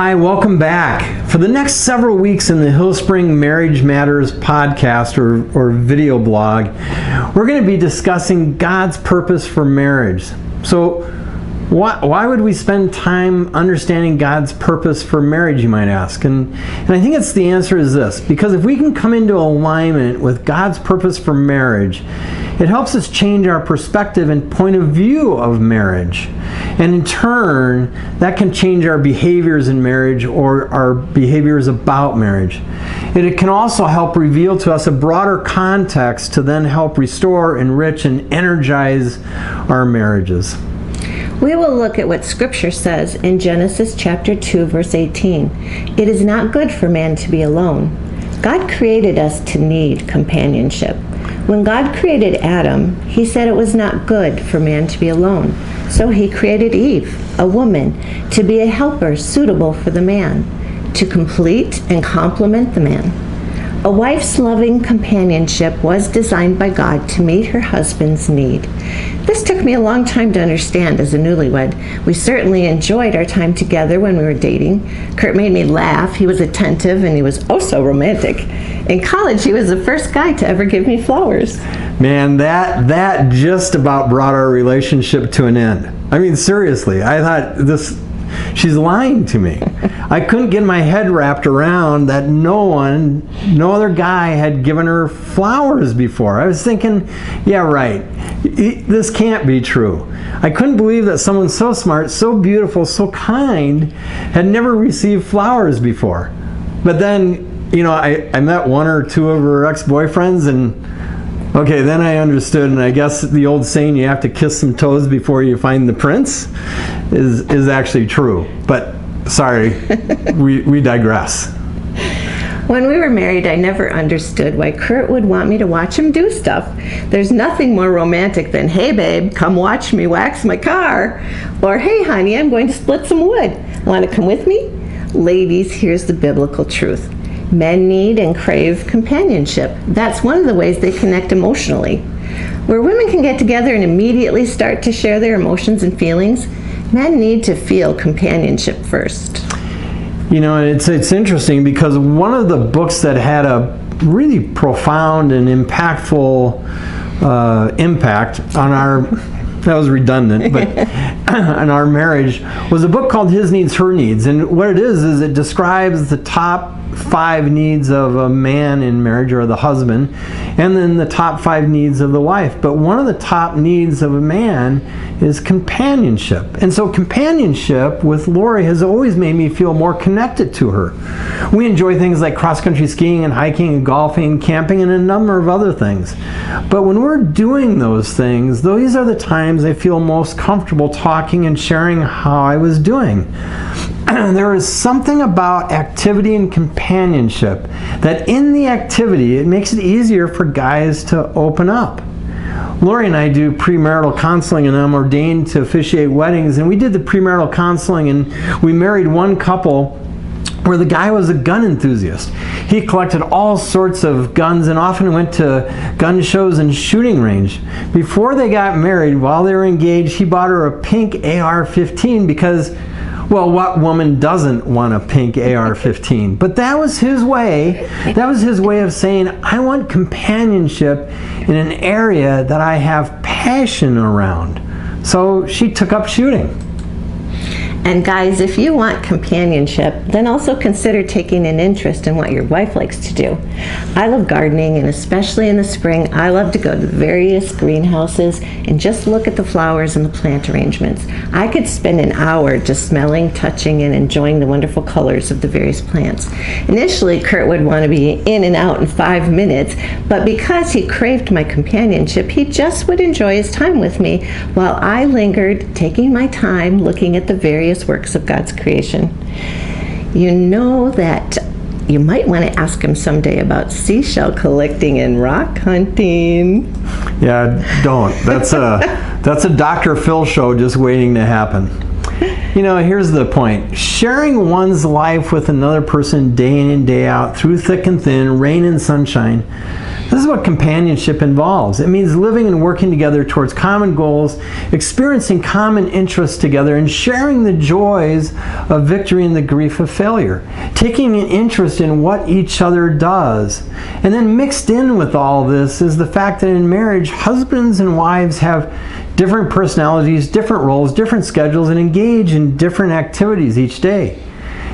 Hi, welcome back. For the next several weeks in the Hillspring Marriage Matters podcast or video blog, we're going to be discussing God's purpose for marriage. So, why would we spend time understanding God's purpose for marriage, you might ask? And I think the answer is this. Because if we can come into alignment with God's purpose for marriage, it helps us change our perspective and point of view of marriage. And in turn, that can change our behaviors in marriage or our behaviors about marriage. And it can also help reveal to us a broader context to then help restore, enrich, and energize our marriages. We will look at what Scripture says in Genesis chapter 2, verse 18. It is not good for man to be alone. God created us to need companionship. When God created Adam, he said it was not good for man to be alone. So he created Eve, a woman, to be a helper suitable for the man, to complete and complement the man. A wife's loving companionship was designed by God to meet her husband's need. This took me a long time to understand as a newlywed. We certainly enjoyed our time together when we were dating. Kurt made me laugh. He was attentive and he was oh so romantic. In college, he was the first guy to ever give me flowers. Man, that just about brought our relationship to an end. I mean, seriously, I thought she's lying to me. I couldn't get my head wrapped around that no other guy had given her flowers before. I was thinking, yeah, right, this can't be true. I couldn't believe that someone so smart, so beautiful, so kind had never received flowers before. But then, I met one or two of her ex-boyfriends, and okay, then I understood, and I guess the old saying, you have to kiss some toes before you find the prince, is actually true. But sorry, we digress. When we were married, I never understood why Kurt would want me to watch him do stuff. There's nothing more romantic than, hey babe, come watch me wax my car. Or, hey honey, I'm going to split some wood. Want to come with me? Ladies, here's the biblical truth. Men need and crave companionship. That's one of the ways they connect emotionally. Where women can get together and immediately start to share their emotions and feelings, men need to feel companionship first. It's interesting because one of the books that had a really profound and impactful impact on our, that was redundant, but on our marriage was a book called His Needs, Her Needs. And what it is it describes the top 5 needs of a man in marriage, or the husband, and then the top 5 needs of the wife. But one of the top needs of a man is companionship. And so companionship with Lori has always made me feel more connected to her. We enjoy things like cross-country skiing and hiking and golfing, camping, and a number of other things. But when we're doing those things, those are the times I feel most comfortable talking and sharing how I was doing. There is something about activity and companionship that in the activity, it makes it easier for guys to open up. Lori and I do premarital counseling, and I'm ordained to officiate weddings, and we did the premarital counseling, and we married one couple where the guy was a gun enthusiast. He collected all sorts of guns and often went to gun shows and shooting range. Before they got married, while they were engaged, he bought her a pink AR-15 because, well, what woman doesn't want a pink AR-15? But that was his way. That was his way of saying, I want companionship in an area that I have passion around. So she took up shooting. And guys, if you want companionship, then also consider taking an interest in what your wife likes to do. I love gardening, and especially in the spring, I love to go to the various greenhouses and just look at the flowers and the plant arrangements. I could spend an hour just smelling, touching, and enjoying the wonderful colors of the various plants. Initially, Kurt would want to be in and out in 5 minutes, but because he craved my companionship, he just would enjoy his time with me while I lingered, taking my time looking at the various works of God's creation. You know that you might want to ask him someday about seashell collecting and rock hunting. Yeah, don't. That's a Dr. Phil show just waiting to happen. Here's the point. Sharing one's life with another person day in and day out, through thick and thin, rain and sunshine, This is what companionship involves. It means living and working together towards common goals, experiencing common interests together, and sharing the joys of victory and the grief of failure. Taking an interest in what each other does. And then mixed in with all this is the fact that in marriage, husbands and wives have different personalities, different roles, different schedules, and engage in different activities each day.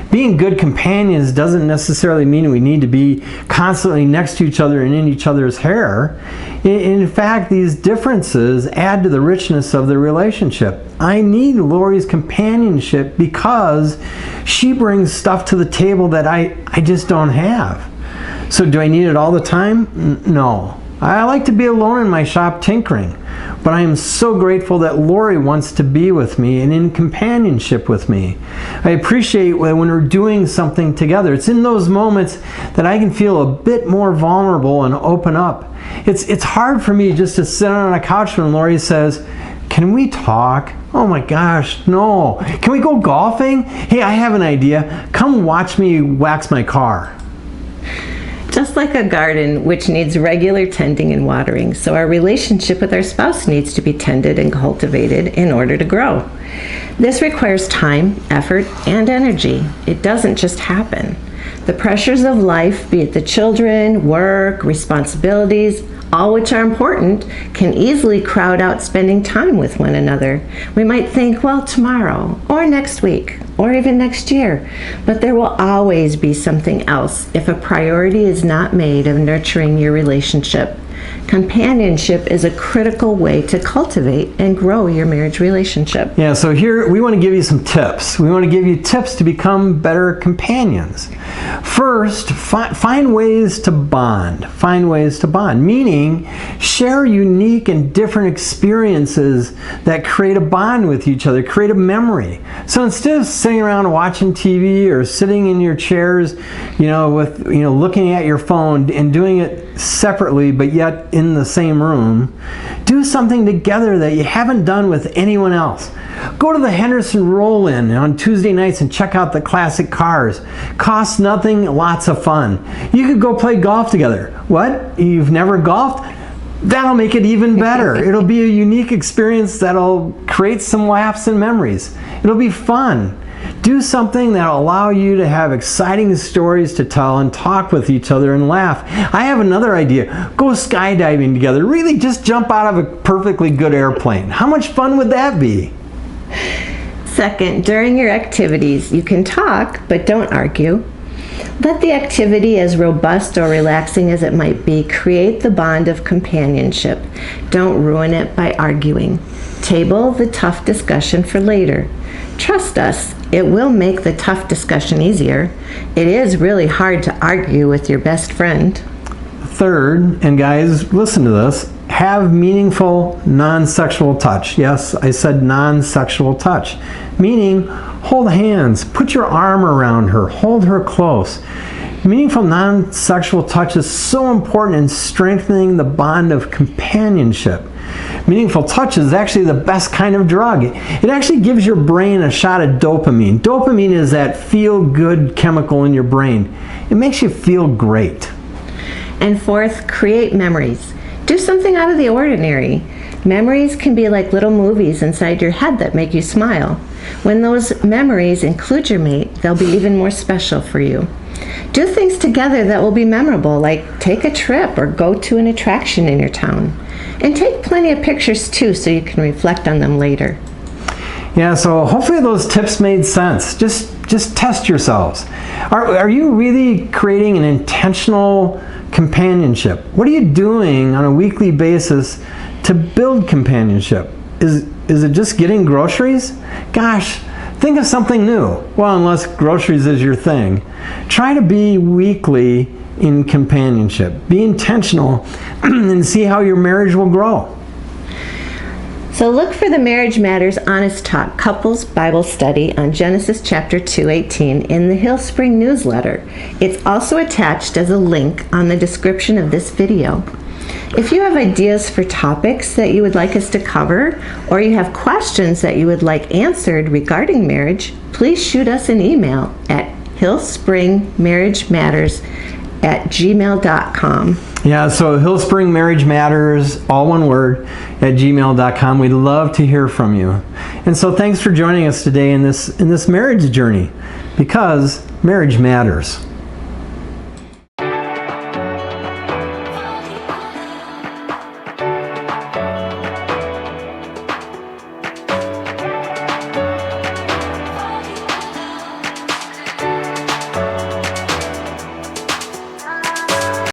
Being good companions doesn't necessarily mean we need to be constantly next to each other and in each other's hair. In fact, these differences add to the richness of the relationship. I need Lori's companionship because she brings stuff to the table that I just don't have. So do I need it all the time? No. I like to be alone in my shop tinkering, but I am so grateful that Lori wants to be with me and in companionship with me. I appreciate when we're doing something together. It's in those moments that I can feel a bit more vulnerable and open up. It's hard for me just to sit on a couch when Lori says, "Can we talk?" Oh my gosh, no. "Can we go golfing? Hey, I have an idea. Come watch me wax my car." Just like a garden which needs regular tending and watering, so our relationship with our spouse needs to be tended and cultivated in order to grow. This requires time, effort, and energy. It doesn't just happen. The pressures of life, be it the children, work, responsibilities, all which are important, can easily crowd out spending time with one another. We might think, well, tomorrow, or next week, or even next year, but there will always be something else if a priority is not made of nurturing your relationship. Companionship is a critical way to cultivate and grow your marriage relationship. Yeah, so here we want to give you some tips. We want to give you tips to become better companions. First, find ways to bond. Find ways to bond, meaning share unique and different experiences that create a bond with each other, create a memory. So instead of sitting around watching TV or sitting in your chairs, looking at your phone and doing it separately but yet in the same room, do something together that you haven't done with anyone else. Go to the Henderson Roll-In on Tuesday nights and check out the classic cars. Costs nothing, lots of fun. You could go play golf together. What? You've never golfed? That'll make it even better. It'll be a unique experience that'll create some laughs and memories. It'll be fun. Do something that'll allow you to have exciting stories to tell and talk with each other and laugh. I have another idea. Go skydiving together. Really just jump out of a perfectly good airplane. How much fun would that be? Second, during your activities, you can talk, but don't argue. Let the activity, as robust or relaxing as it might be, create the bond of companionship. Don't ruin it by arguing. Table the tough discussion for later. Trust us, it will make the tough discussion easier. It is really hard to argue with your best friend. Third, and guys, listen to this, have meaningful non-sexual touch. Yes, I said non-sexual touch, meaning hold hands, put your arm around her, hold her close. Meaningful non-sexual touch is so important in strengthening the bond of companionship. Meaningful touch is actually the best kind of drug. It actually gives your brain a shot of dopamine. Dopamine is that feel-good chemical in your brain. It makes you feel great. And fourth, create memories. Do something out of the ordinary. Memories can be like little movies inside your head that make you smile. When those memories include your mate, they'll be even more special for you. Do things together that will be memorable, like take a trip or go to an attraction in your town. And take plenty of pictures too, so you can reflect on them later. Yeah, so hopefully those tips made sense. Just test yourselves. Are you really creating an intentional companionship? What are you doing on a weekly basis to build companionship? Is it just getting groceries? Gosh, think of something new. Well, unless groceries is your thing. Try to be weekly in companionship. Be intentional and see how your marriage will grow. So look for the Marriage Matters Honest Talk Couples Bible Study on Genesis chapter 2:18 in the Hillspring newsletter. It's also attached as a link on the description of this video. If you have ideas for topics that you would like us to cover, or you have questions that you would like answered regarding marriage, please shoot us an email at hillspringmarriagematters@gmail.com. hillspringmarriagemasters@gmail.com. Yeah, so Hillspring Marriage Matters, all one word, at gmail.com. We'd love to hear from you. And so thanks for joining us today in this marriage journey, because marriage matters.